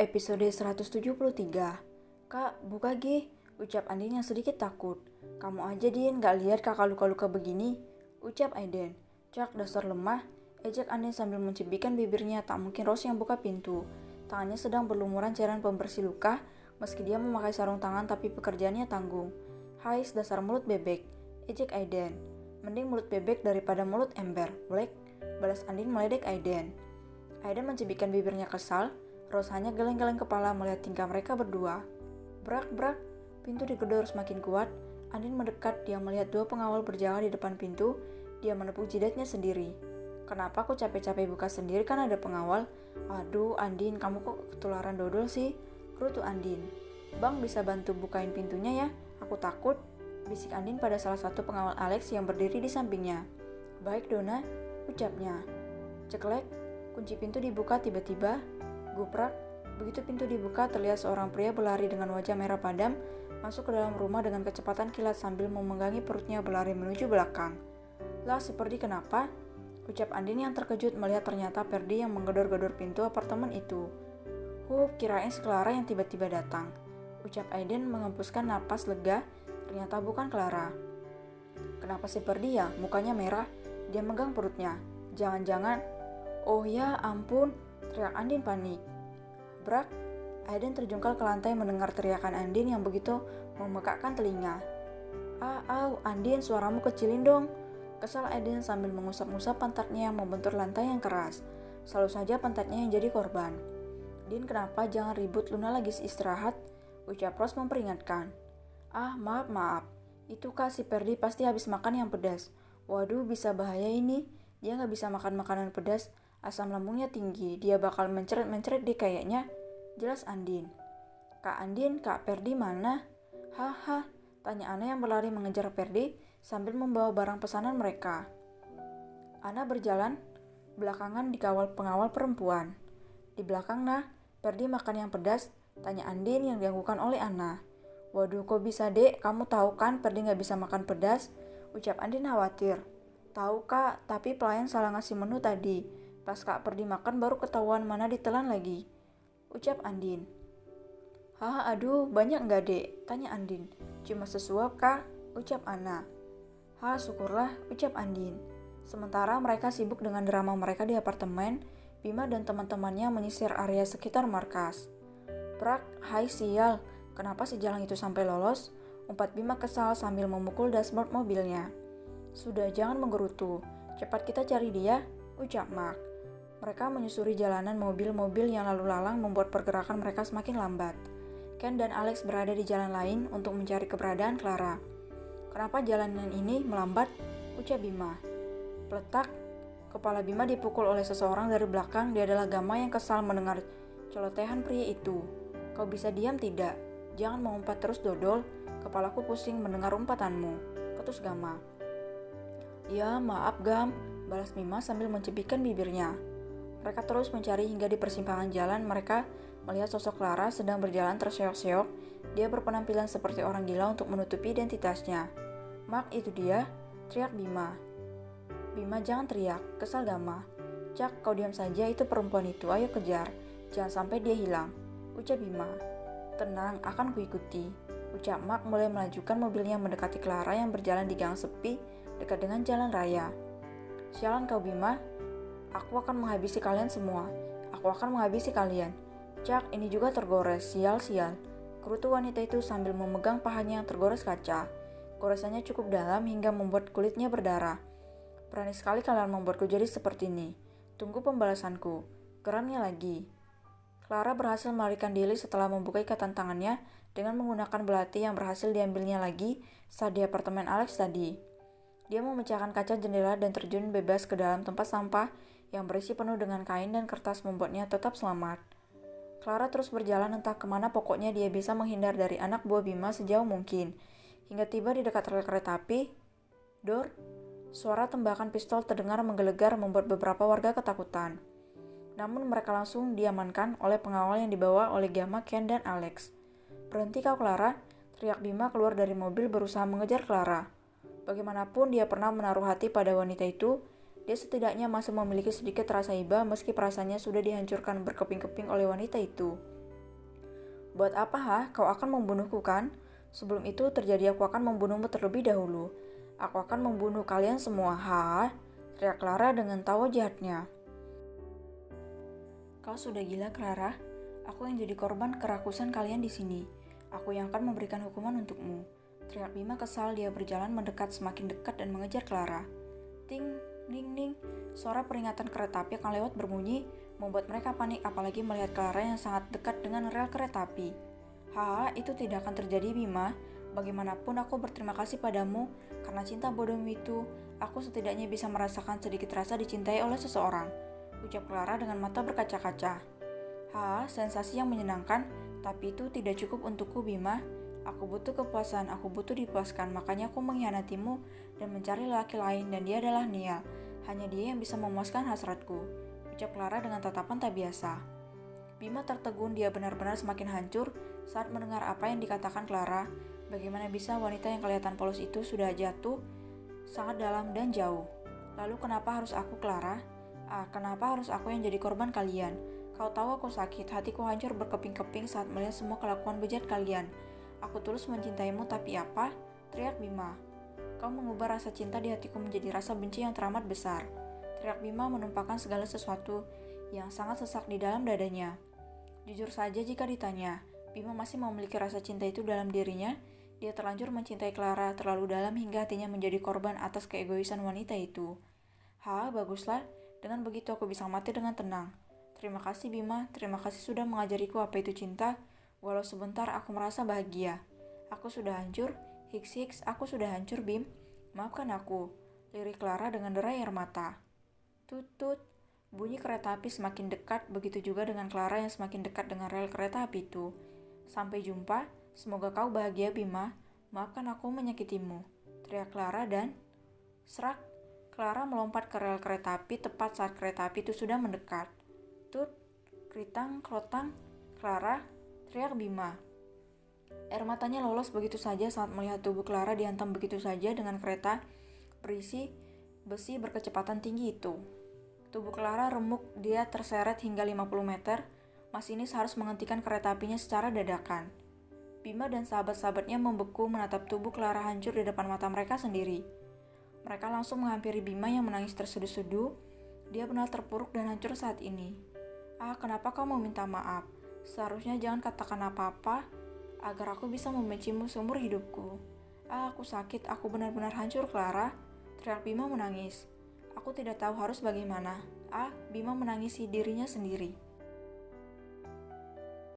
Episode 173. Kak, buka Gi, ucap Andin yang sedikit takut. Kamu aja Din, gak lihat kakak luka-luka begini, ucap Aiden. Cak, dasar lemah, ejek Andin sambil mencibikkan bibirnya. Tak mungkin Rose yang buka pintu. Tangannya sedang berlumuran cairan pembersih luka, meski dia memakai sarung tangan tapi pekerjaannya tanggung. Hai, dasar mulut bebek, ejek Aiden. Mending mulut bebek daripada mulut ember, Black, balas Andin meledek Aiden. Aiden mencibikkan bibirnya kesal. Rose hanya geleng-geleng kepala melihat tingkah mereka berdua. Brak-brak, pintu digedor semakin kuat. Andin mendekat, dia melihat dua pengawal berjaga di depan pintu. Dia menepuk jidatnya sendiri. Kenapa aku capek-capek buka sendiri, kan ada pengawal? Aduh, Andin, kamu kok ketularan dodol sih? Gerutu Andin. Bang, bisa bantu bukain pintunya ya? Aku takut, bisik Andin pada salah satu pengawal Alex yang berdiri di sampingnya. Baik, Dona, ucapnya. Ceklek, kunci pintu dibuka tiba-tiba. Guprak, begitu pintu dibuka terlihat seorang pria berlari dengan wajah merah padam masuk ke dalam rumah dengan kecepatan kilat sambil memenggangi perutnya berlari menuju belakang. Lah, si Perdi kenapa? Ucap Andin yang terkejut melihat ternyata Perdi yang menggedor-gedor pintu apartemen itu. Kirain si Clara yang tiba-tiba datang. Ucap Aiden menghembuskan napas lega, ternyata bukan Clara. Kenapa si Perdi ya? Mukanya merah, dia megang perutnya. Jangan-jangan, oh ya ampun, teriak Andin panik. Brak, Aiden terjungkal ke lantai mendengar teriakan Andin yang begitu memekakkan telinga. Andin, suaramu kecilin dong. Kesal Aiden sambil mengusap-ngusap pantatnya yang membentur lantai yang keras. Selalu saja pantatnya yang jadi korban. Din, kenapa? Jangan ribut, Luna lagi istirahat, ucap Rose memperingatkan. Maaf. Itu Kak, si Perdi pasti habis makan yang pedas. Waduh, bisa bahaya ini. Dia gak bisa makan makanan pedas. Asam lambungnya tinggi, dia bakal mencret-mencret deh kayaknya, jelas Andin. Kak Andin, Kak Perdi mana? Haha, tanya Ana yang berlari mengejar Perdi sambil membawa barang pesanan mereka. Ana berjalan belakangan dikawal pengawal perempuan. Di belakang nah, Perdi makan yang pedas, tanya Andin yang dianggukkan oleh Ana. Waduh, kok bisa dek? Kamu tahu kan Perdi gak bisa makan pedas? Ucap Andin khawatir. Tahu Kak, tapi pelayan salah ngasih menu tadi. Pas Kak Perdi makan baru ketahuan mana ditelan lagi, ucap Andin. Aduh, banyak nggak dek? Tanya Andin. Cuma sesuap Kak, ucap Ana. Syukurlah, ucap Andin. Sementara mereka sibuk dengan drama mereka di apartemen, Bima dan teman-temannya menyisir area sekitar markas. Brak, hai sial, kenapa si Jalang itu sampai lolos? Umpat Bima kesal sambil memukul dashboard mobilnya. Sudah, jangan menggerutu, cepat kita cari dia, ucap Mark. Mereka menyusuri jalanan mobil-mobil yang lalu lalang membuat pergerakan mereka semakin lambat. Ken dan Alex berada di jalan lain untuk mencari keberadaan Clara. Kenapa jalanan ini melambat? Ucap Bima. Peletak, kepala Bima dipukul oleh seseorang dari belakang. Dia adalah Gama yang kesal mendengar celotehan pria itu. Kau bisa diam tidak? Jangan mengumpat terus dodol. Kepalaku pusing mendengar umpatanmu, ketus Gama. Ya, maaf Gam, balas Bima sambil mencibikkan bibirnya. Mereka terus mencari hingga di persimpangan jalan mereka melihat sosok Clara sedang berjalan terseok-seok. Dia berpenampilan seperti orang gila untuk menutupi identitasnya. Mark, itu dia, teriak Bima. Bima, jangan teriak, kesal Gama. Cak, kau diam saja, itu perempuan itu, ayo kejar. Jangan sampai dia hilang, ucap Bima. Tenang, akan kuikuti, ucap Mark mulai melajukan mobilnya mendekati Clara yang berjalan di gang sepi dekat dengan jalan raya. Sialan kau Bima, aku akan menghabisi kalian semua. Aku akan menghabisi kalian. Cak, ini juga tergores. Sial. Kerutu wanita itu sambil memegang pahanya yang tergores kaca. Goresannya cukup dalam hingga membuat kulitnya berdarah. Berani sekali kalian membuatku jadi seperti ini. Tunggu pembalasanku. Geramnya lagi. Clara berhasil melarikan diri setelah membuka ikatan tangannya dengan menggunakan belati yang berhasil diambilnya lagi saat di apartemen Alex tadi. Dia memecahkan kaca jendela dan terjun bebas ke dalam tempat sampah yang berisi penuh dengan kain dan kertas membuatnya tetap selamat. Clara terus berjalan entah kemana, pokoknya dia bisa menghindar dari anak buah Bima sejauh mungkin. Hingga tiba di dekat rel kereta api. Dor, suara tembakan pistol terdengar menggelegar membuat beberapa warga ketakutan. Namun mereka langsung diamankan oleh pengawal yang dibawa oleh Gama, Ken, dan Alex. Berhenti kau Clara, teriak Bima keluar dari mobil berusaha mengejar Clara. Bagaimanapun dia pernah menaruh hati pada wanita itu, dia setidaknya masih memiliki sedikit rasa iba meski perasaannya sudah dihancurkan berkeping-keping oleh wanita itu. Buat apa kau akan membunuhku kan? Sebelum itu terjadi aku akan membunuhmu terlebih dahulu. Aku akan membunuh kalian semua, teriak Clara dengan tawa jahatnya. Kau sudah gila, Clara. Aku yang jadi korban kerakusan kalian di sini. Aku yang akan memberikan hukuman untukmu. Teriak Bima kesal. Dia berjalan mendekat semakin dekat dan mengejar Clara. Ting, ning, ning. Suara peringatan kereta api akan lewat berbunyi, membuat mereka panik apalagi melihat Clara yang sangat dekat dengan rel kereta api. Itu tidak akan terjadi, Bima. Bagaimanapun aku berterima kasih padamu karena cinta bodohmu itu. Aku setidaknya bisa merasakan sedikit rasa dicintai oleh seseorang, ucap Clara dengan mata berkaca-kaca. Sensasi yang menyenangkan, tapi itu tidak cukup untukku, Bima. Aku butuh kepuasan, aku butuh dipuaskan, makanya aku mengkhianatimu dan mencari laki lain, dan dia adalah Niall. Hanya dia yang bisa memuaskan hasratku, ucap Clara dengan tatapan tak biasa. Bima tertegun. Dia benar-benar semakin hancur saat mendengar apa yang dikatakan Clara. Bagaimana bisa wanita yang kelihatan polos itu sudah jatuh sangat dalam dan jauh. Lalu kenapa harus aku, Clara? Kenapa harus aku yang jadi korban kalian? Kau tahu aku sakit, hatiku hancur berkeping-keping saat melihat semua kelakuan bejat kalian. Aku tulus mencintaimu, tapi apa? Teriak Bima. Kau mengubah rasa cinta di hatiku menjadi rasa benci yang teramat besar. Teriak Bima menumpahkan segala sesuatu yang sangat sesak di dalam dadanya. Jujur saja jika ditanya, Bima masih memiliki rasa cinta itu dalam dirinya. Dia terlanjur mencintai Clara terlalu dalam hingga hatinya menjadi korban atas keegoisan wanita itu. Baguslah. Dengan begitu aku bisa mati dengan tenang. Terima kasih Bima, terima kasih sudah mengajariku apa itu cinta. Walau sebentar aku merasa bahagia. Aku sudah hancur, hiks, aku sudah hancur Bim. Maafkan aku, lirik Clara dengan derai air mata. Tut, bunyi kereta api semakin dekat, begitu juga dengan Clara yang semakin dekat dengan rel kereta api itu. Sampai jumpa, semoga kau bahagia Bima, maafkan aku menyakitimu, teriak Clara dan serak. Clara melompat ke rel kereta api tepat saat kereta api itu sudah mendekat. Tut, kritang, klotang, Clara, teriak Bima. Air matanya lolos begitu saja saat melihat tubuh Clara dihantam begitu saja dengan kereta berisi besi berkecepatan tinggi itu. Tubuh Clara remuk, dia terseret hingga 50 meter. Masinis harus menghentikan kereta apinya secara dadakan. Bima dan sahabat-sahabatnya membeku menatap tubuh Clara hancur di depan mata mereka sendiri. Mereka langsung menghampiri Bima yang menangis terseduh-seduh. Dia benar terpuruk dan hancur saat ini. Kenapa kau meminta maaf? Seharusnya jangan katakan apa-apa agar aku bisa membencimu seumur hidupku. Aku sakit, aku benar-benar hancur Clara, teriak Bima menangis. Aku tidak tahu harus bagaimana. Bima menangisi dirinya sendiri.